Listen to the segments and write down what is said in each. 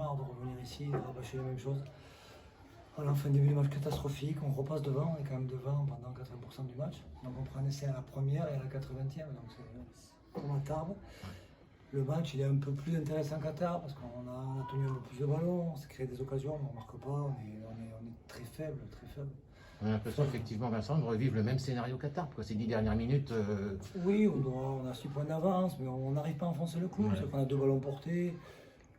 marre de revenir ici, de rabâcher la même chose. Voilà, on fait un début de match catastrophique, on repasse devant, on est quand même devant pendant 80% du match. Donc on prend un essai à la première et à la 80e, donc c'est comme à Tarbes. Le match il est un peu plus intéressant qu'à Tarbes parce qu'on a tenu un peu plus de ballon, on s'est créé des occasions, mais on ne marque pas, on est très faible, très faible. On a l'impression effectivement, Vincent, de revivre le même scénario qu'à Tarbes, quoi. Ces 10 dernières minutes. Oui, on a 6 points d'avance, mais on n'arrive pas à enfoncer le clou. Ouais. C'est qu'on a 2 ballons portés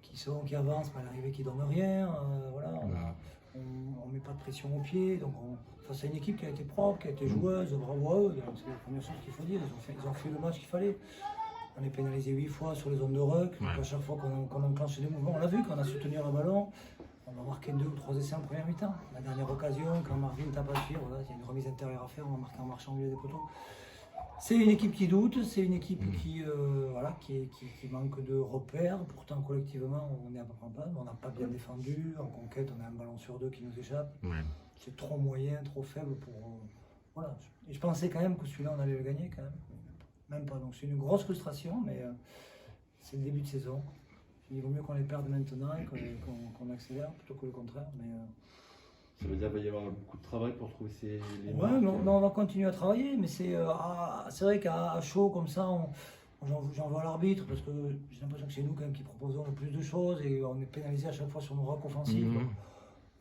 qui avancent, mais à l'arrivée qui ne donnent rien. Voilà, on ne met pas de pression au pied. Donc face à une équipe qui a été propre, qui a été joueuse, bravo à eux. C'est la première chose qu'il faut dire. Ils ont fait le match qu'il fallait. On est pénalisé 8 fois sur les zones de ruck. Ouais. À chaque fois qu'on enclenche des mouvements, on l'a vu, quand on a su tenir un ballon, on a marqué 2 ou 3 essais en première mi-temps. La dernière occasion, quand Marvin tape à suivre, voilà, il y a une remise intérieure à faire, on a marqué en marchant au milieu des poteaux. C'est une équipe qui doute, c'est une équipe qui manque de repères. Pourtant, collectivement, on est à peu près en panne. On n'a pas bien défendu. En conquête, on a un ballon sur 2 qui nous échappe. Ouais. C'est trop moyen, trop faible pour. Voilà. Et je pensais quand même que celui-là, on allait le gagner quand même. Même pas. Donc c'est une grosse frustration, mais c'est le début de saison. Il vaut mieux qu'on les perde maintenant et qu'on accélère plutôt que le contraire. Mais, ça veut dire qu'il va y avoir beaucoup de travail pour trouver les ouais, marques. non, on va continuer à travailler, mais c'est vrai qu'à chaud comme ça, j'en veux à l'arbitre parce que j'ai l'impression que c'est nous quand même qui proposons le plus de choses et on est pénalisé à chaque fois sur nos racks offensifs.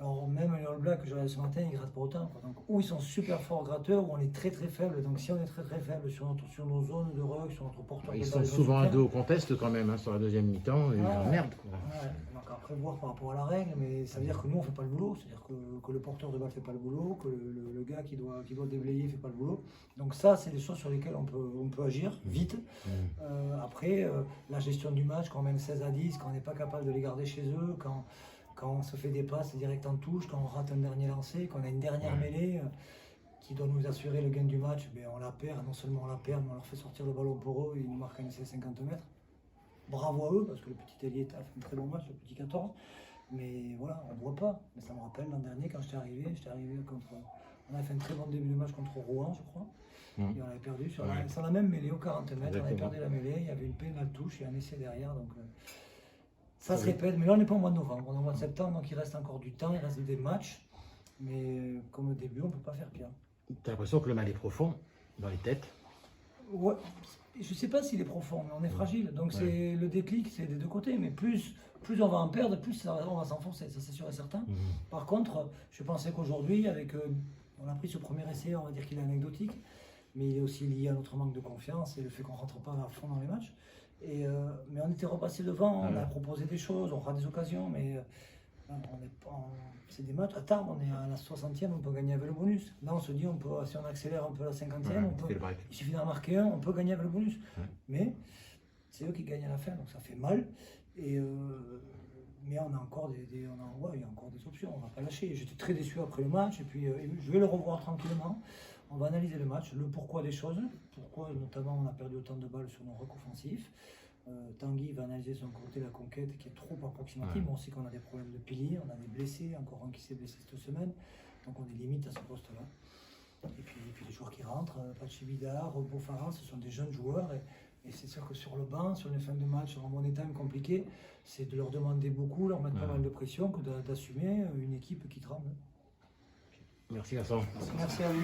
Alors même les All Blacks que j'ai regardé ce matin, ils grattent pas autant. Quoi. Donc, ou ils sont super forts gratteurs, ou on est très très faible. Donc si on est très très faible sur nos zones de ruck, sur notre porteur de Ils balle, sont souvent à soutien, dos au contest quand même, hein, sur la deuxième mi-temps. Ils emmerdent, quoi. Ouais, donc après voir par rapport à la règle, mais ça veut dire que nous on fait pas le boulot, c'est-à-dire que le porteur de balle fait pas le boulot, que le gars qui doit déblayer fait pas le boulot. Donc ça c'est des choses sur lesquelles on peut agir vite. Après la gestion du match, quand on mène 16-10, quand on n'est pas capable de les garder chez eux, quand on se fait des passes direct en touche, quand on rate un dernier lancer, quand on a une dernière mêlée qui doit nous assurer le gain du match, ben on la perd, non seulement on la perd, mais on leur fait sortir le ballon pour eux, ils nous marquent un essai 50 mètres. Bravo à eux, parce que le petit ailier a fait un très bon match, le petit 14. Mais voilà, on ne voit pas. Mais ça me rappelle l'an dernier, quand j'étais arrivé contre. On avait fait un très bon début de match contre Rouen, je crois. Et on avait perdu sur la même mêlée, au 40 mètres. Exactement. On avait perdu la mêlée, il y avait une pénale touche et un essai derrière. Donc ça se répète. Mais là, on n'est pas au mois de novembre, on est au mois de septembre, donc il reste encore du temps, il reste des matchs. Mais comme au début, on ne peut pas faire pire. T'as l'impression que le mal est profond dans les têtes. Ouais, je ne sais pas s'il est profond, mais on est fragile. Donc c'est le déclic, c'est des deux côtés. Mais plus on va en perdre, plus on va s'enfoncer, ça c'est sûr et certain. Par contre, je pensais qu'aujourd'hui, on a pris ce premier essai, on va dire qu'il est anecdotique, mais il est aussi lié à notre manque de confiance et le fait qu'on ne rentre pas à fond dans les matchs. Mais on était repassé devant, on a proposé des choses, on aura des occasions, mais c'est des matchs. À Tarbes, on est à la 60e, on peut gagner avec le bonus. Là, on se dit, si on accélère un peu à la 50e, il suffit d'en marquer un, on peut gagner avec le bonus. Mais c'est eux qui gagnent à la fin, donc ça fait mal. Mais on a encore il y a encore des options, on ne va pas lâcher. J'étais très déçu après le match, et puis je vais le revoir tranquillement. On va analyser le match, le pourquoi des choses, pourquoi notamment on a perdu autant de balles sur nos rucks offensifs. Tanguy va analyser son côté la conquête qui est trop approximative. On sait qu'on a des problèmes de piliers, on a des blessés, encore un qui s'est blessé cette semaine, donc on est limite à ce poste-là. Et puis les joueurs qui rentrent, Pachi Bidar, Bofara, ce sont des jeunes joueurs et c'est sûr que sur le banc, sur une fin de match, sur un money time compliqué, c'est de leur demander beaucoup, leur mettre pas mal de pression que d'assumer une équipe qui tremble. Merci Vincent. Merci à vous.